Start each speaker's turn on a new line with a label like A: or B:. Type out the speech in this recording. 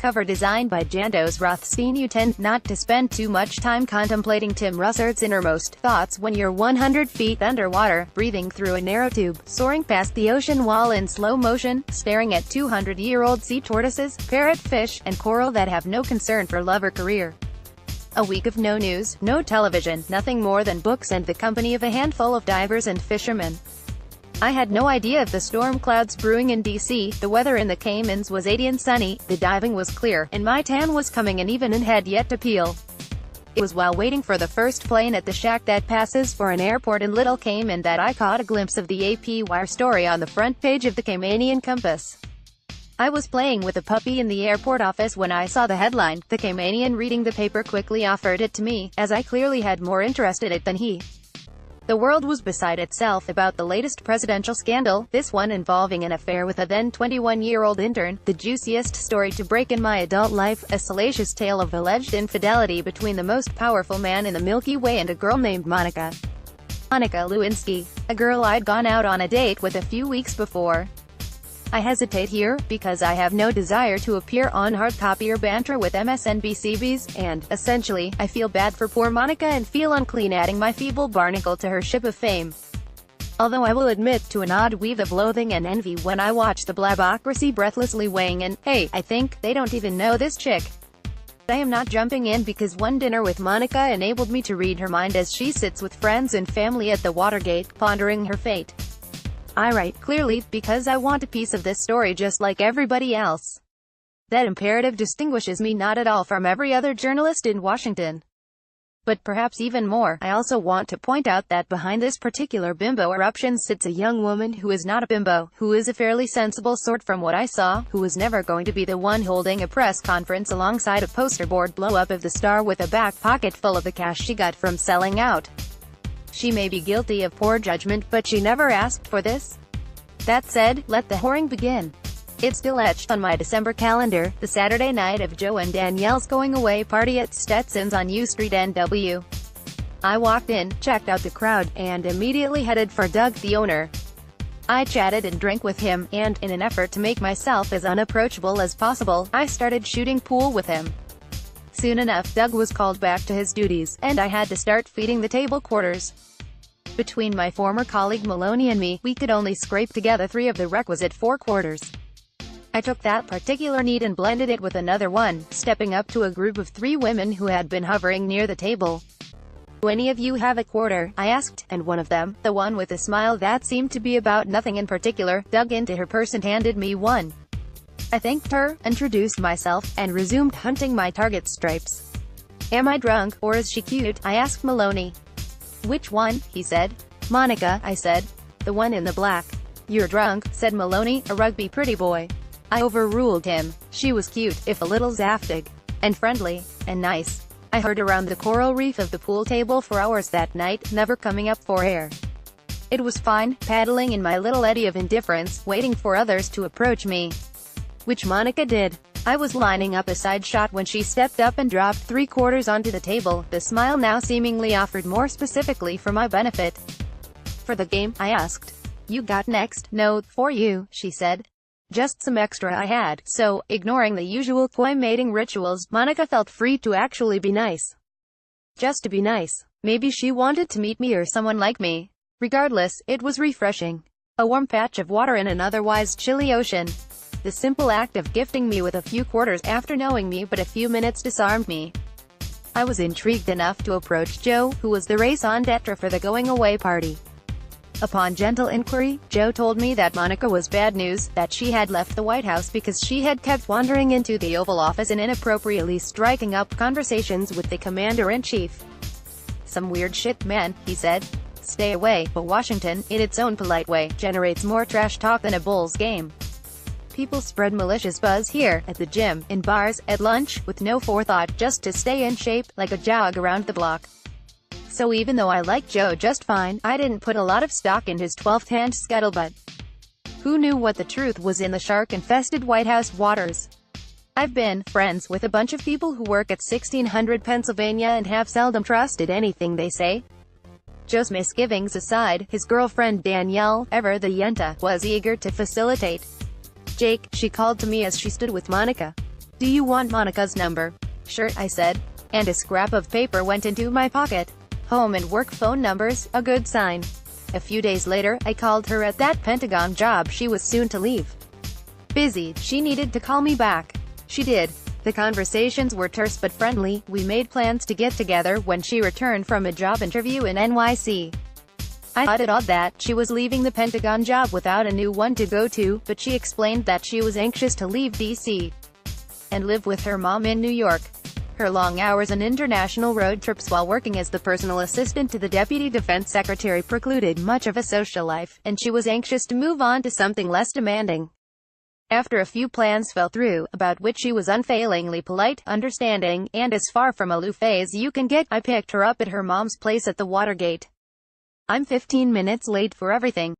A: cover designed by Jandos Rothstein. You tend not to spend too much time contemplating Tim Russert's innermost thoughts when you're 100 feet underwater, breathing through a narrow tube, soaring past the ocean wall in slow motion, staring at 200-year-old sea tortoises, parrotfish, and coral that have no concern for love or career. A week of no news, no television, nothing more than books and the company of a handful of divers and fishermen. I had no idea of the storm clouds brewing in D.C., the weather in the Caymans was 80 and sunny, the diving was clear, and my tan was coming in even and had yet to peel. It was while waiting for the first plane at the shack that passes for an airport in Little Cayman that I caught a glimpse of the AP wire story on the front page of the Caymanian Compass. I was playing with a puppy in the airport office when I saw the headline. The Caymanian reading the paper quickly offered it to me, as I clearly had more interest in it than he. The world was beside itself about the latest presidential scandal, this one involving an affair with a then 21-year-old intern, the juiciest story to break in my adult life, a salacious tale of alleged infidelity between the most powerful man in the Milky Way and a girl named Monica. Monica Lewinsky, a girl I'd gone out on a date with a few weeks before. I hesitate here, because I have no desire to appear on hard copy or banter with MSNBCs, and, essentially, I feel bad for poor Monica and feel unclean adding my feeble barnacle to her ship of fame. Although I will admit to an odd weave of loathing and envy when I watch the blabocracy breathlessly weighing in, hey, I think, they don't even know this chick. I am not jumping in because one dinner with Monica enabled me to read her mind as she sits with friends and family at the Watergate, pondering her fate. I write, clearly, because I want a piece of this story just like everybody else. That imperative distinguishes me not at all from every other journalist in Washington. But perhaps even more, I also want to point out that behind this particular bimbo eruption sits a young woman who is not a bimbo, who is a fairly sensible sort from what I saw, who is never going to be the one holding a press conference alongside a poster board blow-up of the star with a back pocket full of the cash she got from selling out. She may be guilty of poor judgment, but she never asked for this. That said, let the whoring begin. It's still etched on my December calendar, the Saturday night of Joe and Danielle's going-away party at Stetson's on U Street NW. I walked in, checked out the crowd, and immediately headed for Doug, the owner. I chatted and drank with him, and, in an effort to make myself as unapproachable as possible, I started shooting pool with him. Soon enough, Doug was called back to his duties, and I had to start feeding the table quarters. Between my former colleague Maloney and me, we could only scrape together 3 of the requisite 4 quarters. I took that particular need and blended it with another one, stepping up to a group of 3 women who had been hovering near the table. "Do any of you have a quarter?" I asked, and one of them, the one with a smile that seemed to be about nothing in particular, dug into her purse and handed me one. I thanked her, introduced myself, and resumed hunting my target stripes. "Am I drunk, or is she cute?" I asked Maloney. "Which one?" he said. "Monica," I said. "The one in the black." "You're drunk," said Maloney, a rugby pretty boy. I overruled him. She was cute, if a little zaftig. And friendly. And nice. I heard around the coral reef of the pool table for hours that night, never coming up for air. It was fine, paddling in my little eddy of indifference, waiting for others to approach me. Which Monica did. I was lining up a side shot when she stepped up and dropped 3 quarters onto the table, the smile now seemingly offered more specifically for my benefit. "For the game?" I asked. "You got next." "No, for you," she said. "Just some extra I had." So, ignoring the usual coy mating rituals, Monica felt free to actually be nice. Just to be nice. Maybe she wanted to meet me or someone like me. Regardless, it was refreshing. A warm patch of water in an otherwise chilly ocean. The simple act of gifting me with a few quarters after knowing me but a few minutes disarmed me. I was intrigued enough to approach Joe, who was the raison d'etre for the going-away party. Upon gentle inquiry, Joe told me that Monica was bad news, that she had left the White House because she had kept wandering into the Oval Office and inappropriately striking up conversations with the Commander-in-Chief. "Some weird shit, man," he said. "Stay away," but Washington, in its own polite way, generates more trash talk than a Bulls game. People spread malicious buzz here, at the gym, in bars, at lunch, with no forethought, just to stay in shape, like a jog around the block. So even though I like Joe just fine, I didn't put a lot of stock in his 12th-hand scuttlebutt. Who knew what the truth was in the shark-infested White House waters? I've been friends with a bunch of people who work at 1600 Pennsylvania and have seldom trusted anything they say. Joe's misgivings aside, his girlfriend Danielle, ever the Yenta, was eager to facilitate. "Jake," she called to me as she stood with Monica. "Do you want Monica's number?" "Sure," I said. And a scrap of paper went into my pocket. Home and work phone numbers, a good sign. A few days later, I called her at that Pentagon job she was soon to leave. Busy, she needed to call me back. She did. The conversations were terse but friendly. We made plans to get together when she returned from a job interview in NYC. I thought it odd that she was leaving the Pentagon job without a new one to go to, but she explained that she was anxious to leave D.C. and live with her mom in New York. Her long hours and international road trips while working as the personal assistant to the Deputy Defense Secretary precluded much of a social life, and she was anxious to move on to something less demanding. After a few plans fell through, about which she was unfailingly polite, understanding, and as far from aloof as you can get, I picked her up at her mom's place at the Watergate. I'm 15 minutes late for everything.